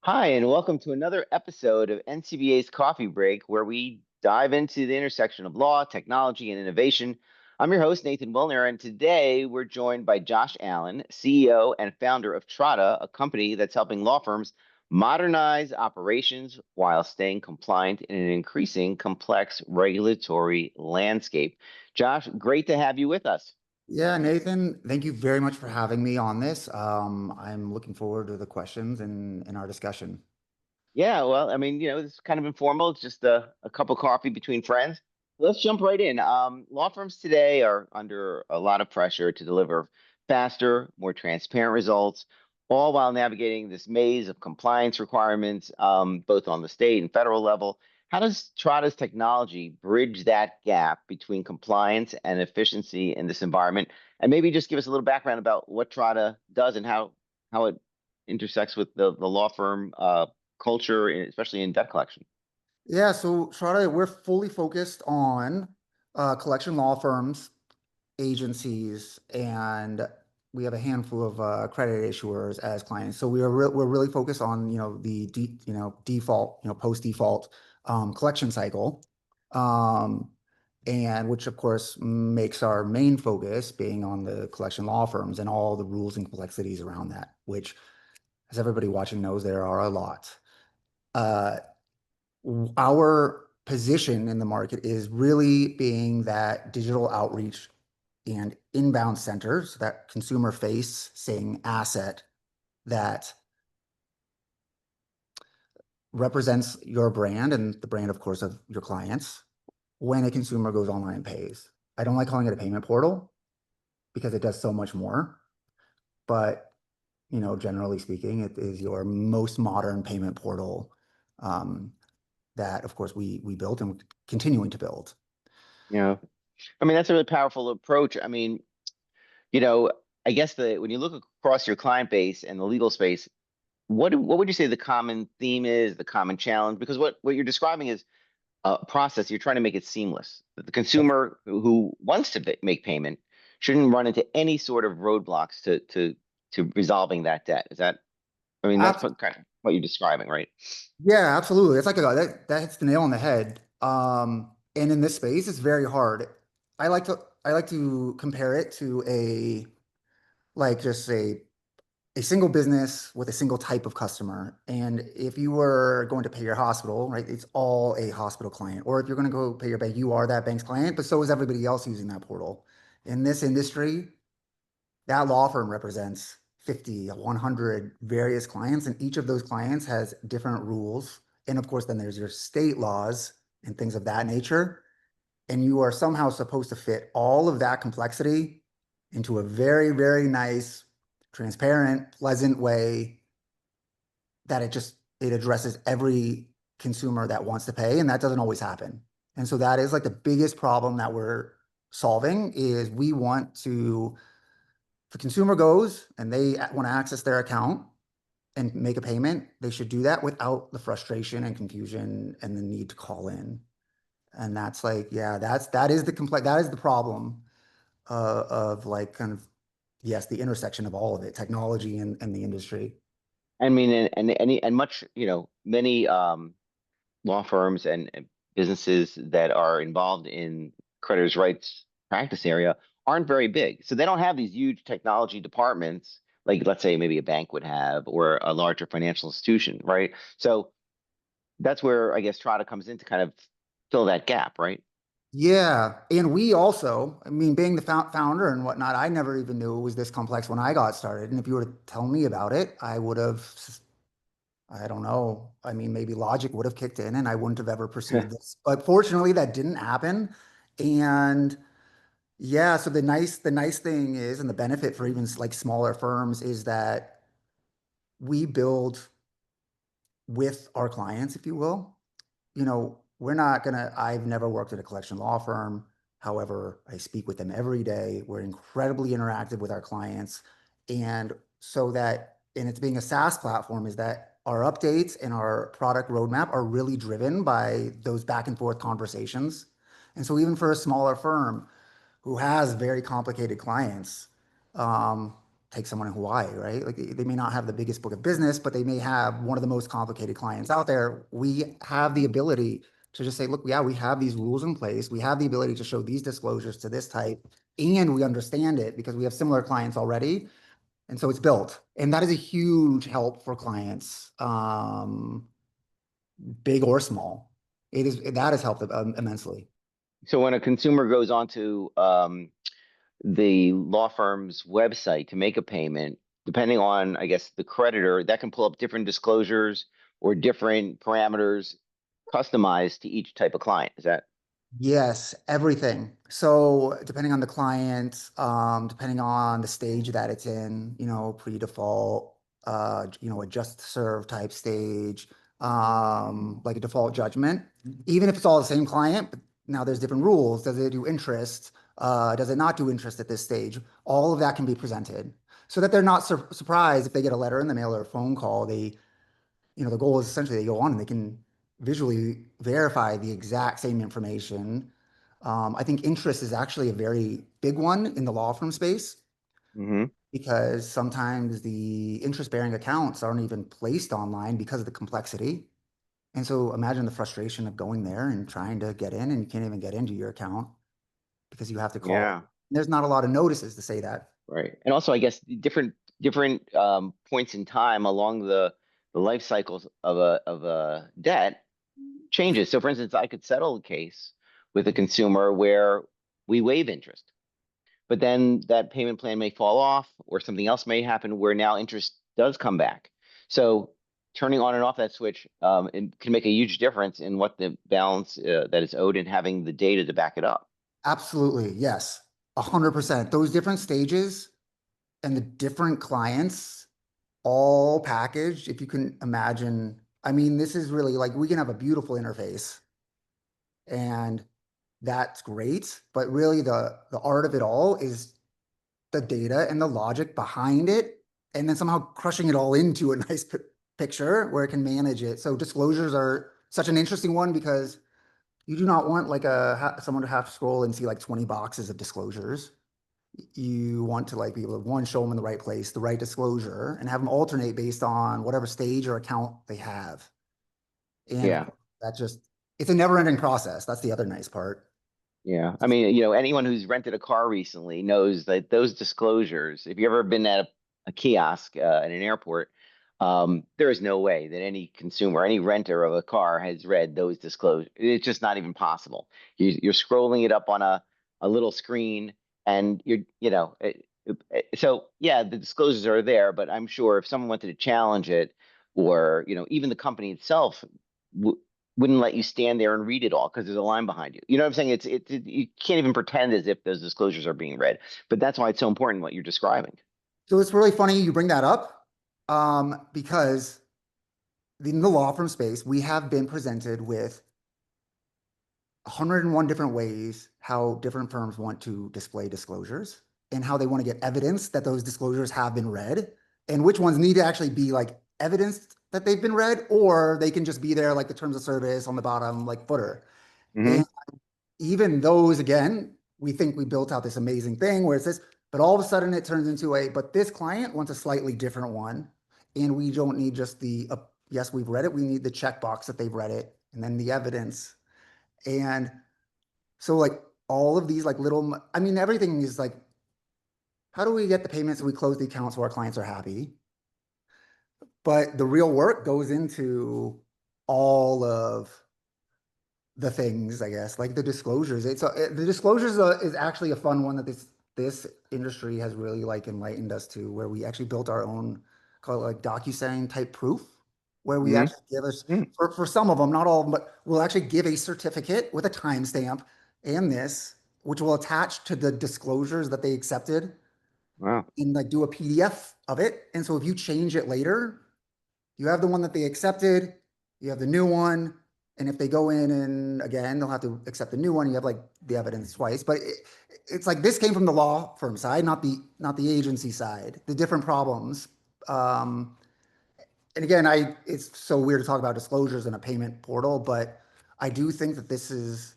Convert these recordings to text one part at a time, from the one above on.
Hi, and welcome to another episode of NCBA's Coffee Break, where we dive into the intersection of law, technology, and innovation. I'm your host, Nathan Willner, and today we're joined by Josh Allen, CEO and founder of Tratta, a company that's helping law firms modernize operations while staying compliant in an increasing complex regulatory landscape. Josh, great to have you with us. Yeah, Nathan, thank you very much for having me on this. I'm looking forward to the questions in our discussion. Yeah, well, it's kind of informal. It's just a cup of coffee between friends. Let's jump right in. Law firms today are under a lot of pressure to deliver faster, more transparent results, all while navigating this maze of compliance requirements, both on the state and federal level. How does Trada's technology bridge that gap between compliance and efficiency in this environment? And maybe just give us a little background about what Trada does and how it intersects with the law firm culture, especially in debt collection. Yeah, so Shraddha, we're fully focused on collection law firms, agencies, and we have a handful of credit issuers as clients. So we're really focused on the default, post default collection cycle, um, and which of course makes our main focus being on the collection law firms and all the rules and complexities around that, which, as everybody watching knows, there are a lot. Uh, our position in the market is really being that digital outreach and inbound center, so that consumer facing asset that represents your brand and the brand, of course, of your clients when a consumer goes online and pays. I don't like calling it a payment portal because it does so much more, but generally speaking, it is your most modern payment portal that, of course, we built and continuing to build. You know, that's a really powerful approach. You know, I guess the when you look across your client base and the legal space, what would you say the common theme is, the common challenge? Because what you're describing is a process. You're trying to make it seamless. That the consumer who wants to make payment shouldn't run into any sort of roadblocks to resolving that debt. Is that? That's kind of what you're describing, right? Yeah, absolutely. It's like that hits the nail on the head. And in this space, it's very hard. I like to compare it to just a single business with a single type of customer. And if you were going to pay your hospital, right, it's all a hospital client. Or if you're going to go pay your bank, you are that bank's client, but so is everybody else using that portal. In this industry, that law firm represents 50, 100 various clients, and each of those clients has different rules. And of course, then there's your state laws and things of that nature. And you are somehow supposed to fit all of that complexity into a very, very nice, transparent, pleasant way that it addresses every consumer that wants to pay, and that doesn't always happen. And so that is like the biggest problem that we're solving is we want to if the consumer goes and they want to access their account and make a payment, they should do that without the frustration and confusion and the need to call in. And that's like, yeah, that is the problem of like kind of yes, the intersection of all of it, technology and the industry. And much, many law firms and businesses that are involved in creditors' rights practice area aren't very big. So they don't have these huge technology departments like, let's say, maybe a bank would have or a larger financial institution, right? So that's where I guess Trada comes in to kind of fill that gap, right? Yeah, and we also, I mean, being the founder and whatnot, I never even knew it was this complex when I got started. And if you were to tell me about it, I don't know. I mean, maybe logic would have kicked in and I wouldn't have ever pursued this. But fortunately, that didn't happen. And yeah, so the nice thing is, and the benefit for even like smaller firms is that we build with our clients, if you will. I've never worked at a collection law firm. However, I speak with them every day. We're incredibly interactive with our clients. And it's being a SaaS platform, is that our updates and our product roadmap are really driven by those back and forth conversations. And so even for a smaller firm who has very complicated clients, take someone in Hawaii, right? Like they may not have the biggest book of business, but they may have one of the most complicated clients out there. We have the ability to just say, look, yeah, we have these rules in place. We have the ability to show these disclosures to this type, and we understand it because we have similar clients already. And so it's built. And that is a huge help for clients, big or small. That has helped immensely. So when a consumer goes onto the law firm's website to make a payment, depending on, I guess, the creditor, that can pull up different disclosures or different parameters customized to each type of client. Is that? Yes, everything. So depending on the client, depending on the stage that it's in, pre-default, a just serve type stage, like a default judgment, even if it's all the same client, but now there's different rules. Does it do interest? Does it not do interest at this stage? All of that can be presented so that they're not surprised if they get a letter in the mail or a phone call. The goal is essentially they go on and they can visually verify the exact same information. I think interest is actually a very big one in the law firm space Hmm. because sometimes the interest-bearing accounts aren't even placed online because of the complexity. And so imagine the frustration of going there and trying to get in and you can't even get into your account because you have to call. Yeah. There's not a lot of notices to say that. Right. And also, I guess different points in time along the life cycles of a debt changes. So, for instance, I could settle a case with a consumer where we waive interest, but then that payment plan may fall off, or something else may happen where now interest does come back. So, turning on and off that switch it can make a huge difference in what the balance that is owed and having the data to back it up. Absolutely. Yes. 100%. Those different stages and the different clients all packaged, if you can imagine. I mean, this is really like we can have a beautiful interface and that's great, but really the art of it all is the data and the logic behind it, and then somehow crushing it all into a nice picture where it can manage it. So disclosures are such an interesting one because you do not want like someone to have to scroll and see like 20 boxes of disclosures. You want to like be able to one show them in the right place, the right disclosure, and have them alternate based on whatever stage or account they have. And of Yeah. course, that just it's a never-ending process. That's the other nice part. Yeah. I mean, anyone who's rented a car recently knows that those disclosures, if you've ever been at a kiosk at an airport, there is no way that any consumer, any renter of a car has read those disclosures. It's just not even possible. You're scrolling it up on a little screen and so yeah, the disclosures are there, but I'm sure if someone wanted to challenge it or, even the company itself wouldn't let you stand there and read it all because there's a line behind you. You know what I'm saying? You can't even pretend as if those disclosures are being read. But that's why it's so important what you're describing. So it's really funny you bring that up, because in the law firm space, we have been presented with 101 different ways how different firms want to display disclosures and how they want to get evidence that those disclosures have been read and which ones need to actually be like evidence that they've been read, or they can just be there like the terms of service on the bottom, like footer. Hmm. And even those, again, we think we built out this amazing thing where it says, but all of a sudden it turns into but this client wants a slightly different one. And we don't need just yes, we've read it. We need the checkbox that they've read it and then the evidence. And so like all of these like little, I mean, everything is like, how do we get the payments so we close the accounts so our clients are happy? But the real work goes into all of the things, I guess, like the disclosures. The disclosures is actually a fun one that this industry has really like enlightened us to, where we actually built our own, call it like DocuSign type proof, where we Hmm. actually give us for some of them, not all of them, but we'll actually give a certificate with a timestamp and this, which will attach to the disclosures that they accepted Wow. and like do a PDF of it. And so if you change it later, you have the one that they accepted, you have the new one, and if they go in and again, they'll have to accept the new one. You have like the evidence twice, but it's like this came from the law firm side, not the agency side. The different problems. Um, and again, it's so weird to talk about disclosures in a payment portal, but I do think that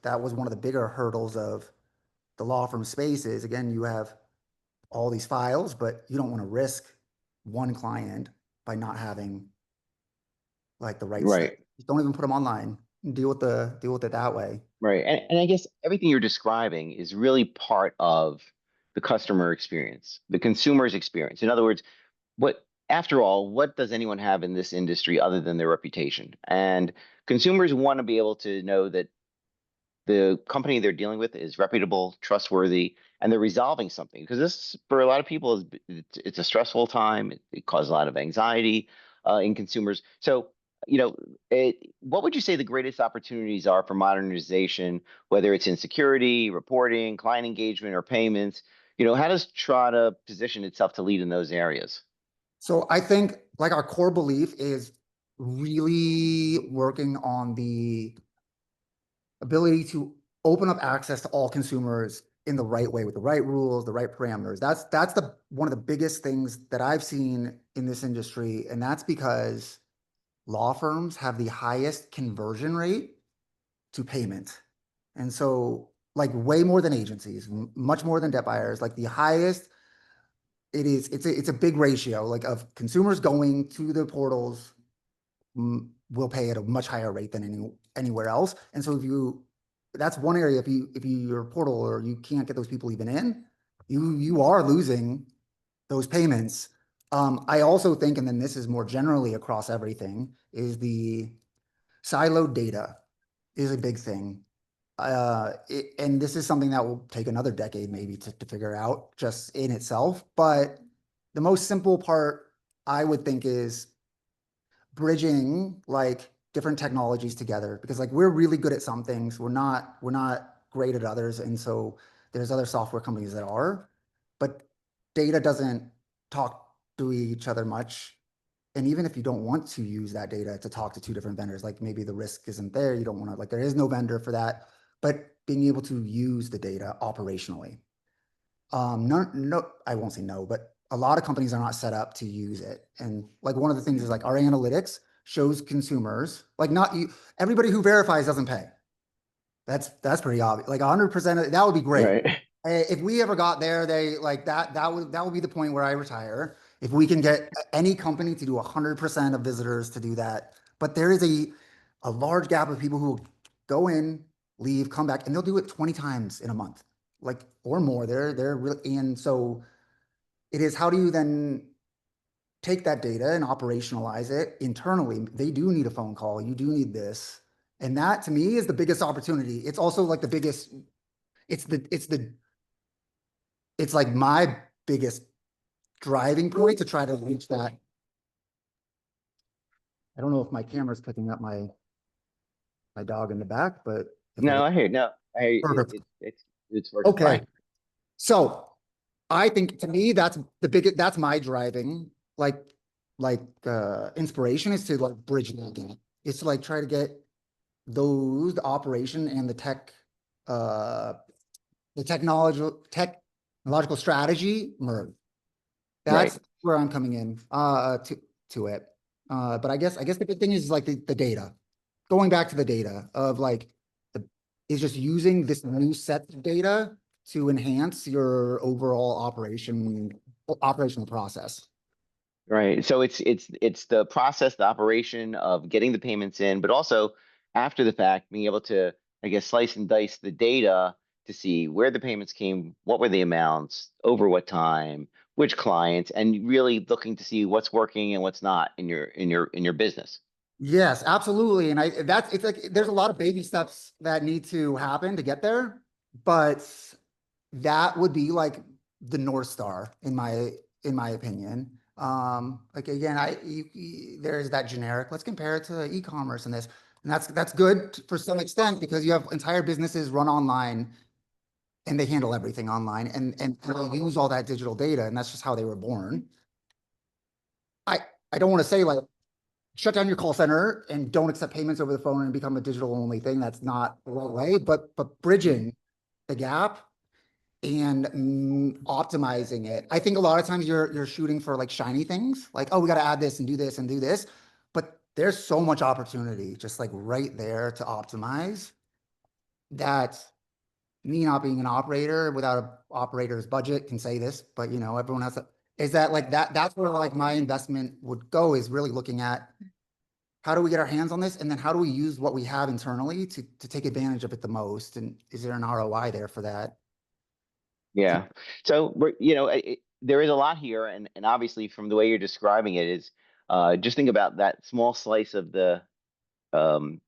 that was one of the bigger hurdles of the law firm space is again, you have all these files, but you don't want to risk one client by not having like the right stuff. Right. Just don't even put them online. Deal with it that way. Right. And I guess everything you're describing is really part of the customer experience, the consumer's experience. In other words, what, after all, what does anyone have in this industry other than their reputation? And consumers want to be able to know that the company they're dealing with is reputable, trustworthy, and they're resolving something. Because this, for a lot of people, is it's a stressful time. It causes a lot of anxiety in consumers. So, what would you say the greatest opportunities are for modernization, whether it's in security, reporting, client engagement, or payments? How does Trata position itself to lead in those areas? So I think like our core belief is really working on the ability to open up access to all consumers in the right way with the right rules, the right parameters. That's the one of the biggest things that I've seen in this industry, and that's because law firms have the highest conversion rate to payment. And so like way more than agencies, much more than debt buyers, like the highest it's a big ratio like of consumers going to the portals will pay at a much higher rate than anywhere else. And so that's one area, if your portal or you can't get those people even in, you are losing those payments. I also think, and then this is more generally across everything, is the siloed data is a big thing. And this is something that will take another decade maybe to figure out just in itself. But the most simple part I would think is bridging like different technologies together, because like we're really good at some things, we're not great at others, and so there's other software companies that are, but data doesn't talk to each other much. And even if you don't want to use that data to talk to two different vendors, like maybe the risk isn't there, you don't want to, like there is no vendor for that, but being able to use the data operationally. No, I won't say no, but a lot of companies are not set up to use it. And like one of the things is like our analytics shows consumers, like not you, everybody who verifies doesn't pay. That's pretty obvious. Like 100% of that would be great. Right. If we ever got there, they like that would be the point where I retire. If we can get any company to do 100% of visitors to do that. But there is a large gap of people who go in, leave, come back, and they'll do it 20 times in a month, like or more. They're really, and so it is, how do you then take that data and operationalize it internally? They do need a phone call. You do need this. And that to me is the biggest opportunity. It's also like the biggest, it's like my biggest driving point to try to reach that. I don't know if my camera's picking up my dog in the back, but if it is, No, I hear. No, I hear perfect. it's working Okay. fine. So I think to me that's the biggest, that's my driving inspiration is to like bridge that gap. It's to like try to get the operation and uh the technological strategy merge. Right. That's where I'm coming in to it. But I guess the big thing is like the data. Going back to the data of like the is just using this new set of data to enhance your overall operational process. Right. So it's the process, the operation of getting the payments in, but also after the fact, being able to, I guess, slice and dice the data to see where the payments came, what were the amounts, over what time, which clients, and really looking to see what's working and what's not in your business. Yes, absolutely. And it's like there's a lot of baby steps that need to happen to get there, but that would be like the North Star in my opinion. Like again, there's that generic, let's compare it to e-commerce and this, and that's good for some extent because you have entire businesses run online and they handle everything online and they use all that digital data, and that's just how they were born. I I don't want to say like shut down your call center and don't accept payments over the phone and become a digital only thing. That's not the right way, but bridging the gap and optimizing it. I think a lot of times you're shooting for like shiny things, like, oh, we got to add this and do this and do this, but there's so much opportunity just like right there to optimize that me not being an operator without a operator's budget can say this, but everyone has to, is that like that's where like my investment would go, is really looking at how do we get our hands on this, and then how do we use what we have internally to take advantage of it the most, and is there an ROI there for that? And Yeah. So there is a lot here, and obviously from the way you're describing it is, just think about that small slice of the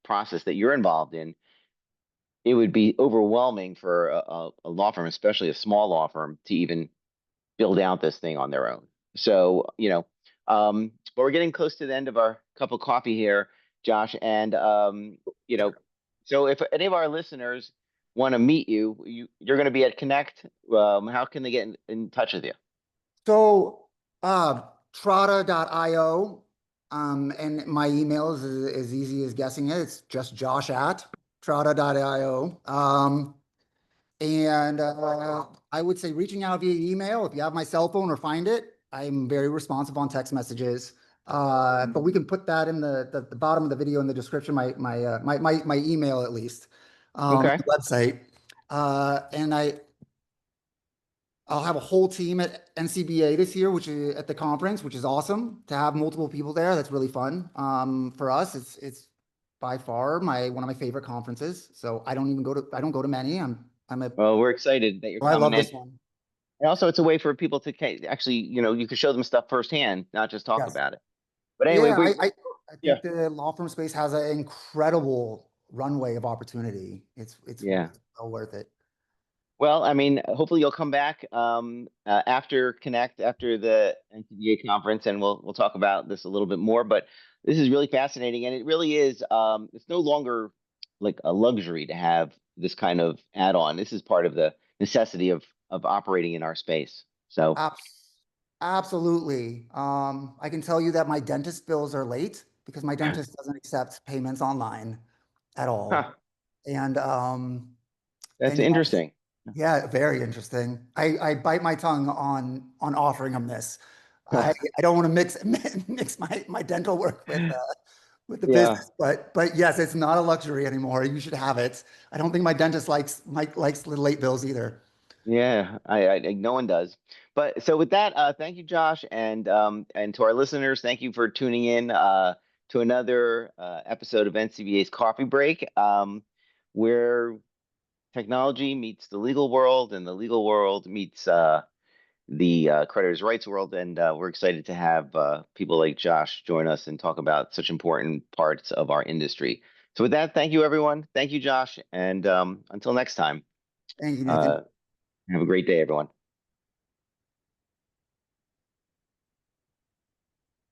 process that you're involved in. It would be overwhelming for a law firm, especially a small law firm, to even build out this thing on their own. So, but we're getting close to the end of our cup of coffee here, Josh. And you know, so if any of our listeners want to meet you, you're going to be at Connect. How can they get in touch with you? so, uh, Tratta.io, and my email is as easy as guessing it. It's just Josh at Tratta.io. And I would say reaching out via email. If you have my cell phone or find it, I'm very responsive on text messages. But we can put that in the bottom of the video in the description, my email at least, Okay. the website. And I'll have a whole team at NCBA this year, which is at the conference, which is awesome to have multiple people there. That's really fun. For us, it's by far one of my favorite conferences. So I don't go to many. I'm a Well, we're excited that you're Oh, I coming love in. this one. And also, it's a way for people to actually, you can show them stuff firsthand, not just talk Yes. about it. But anyway, Yeah, I yeah, think the law firm space has an incredible runway of opportunity. It's yeah. well worth it. Well, I mean, hopefully you'll come back after Connect, after the NCDA conference, and we'll talk about this a little bit more. But this is really fascinating, and it really is. It's no longer like a luxury to have this kind of add-on. This is part of the necessity of operating in our space. So, Abs Absolutely. I can tell you that my dentist bills are late because my dentist doesn't accept payments online at huh, all. And that's and yes, interesting. yeah, very interesting. I bite my tongue on offering them this. I don't want to mix mix my dental work with the Yeah. business, but yes, it's not a luxury anymore. You should have it. I don't think my dentist likes the late bills either. Yeah, no one does. But so with that, thank you, Josh, and to our listeners, thank you for tuning in to another episode of NCBA's Coffee Break, where technology meets the legal world and the legal world meets the creditors' rights world. And we're excited to have people like Josh join us and talk about such important parts of our industry. So with that, thank you, everyone. Thank you, Josh, and until next time. Thank you, Uh, Nathan. have a great day, everyone.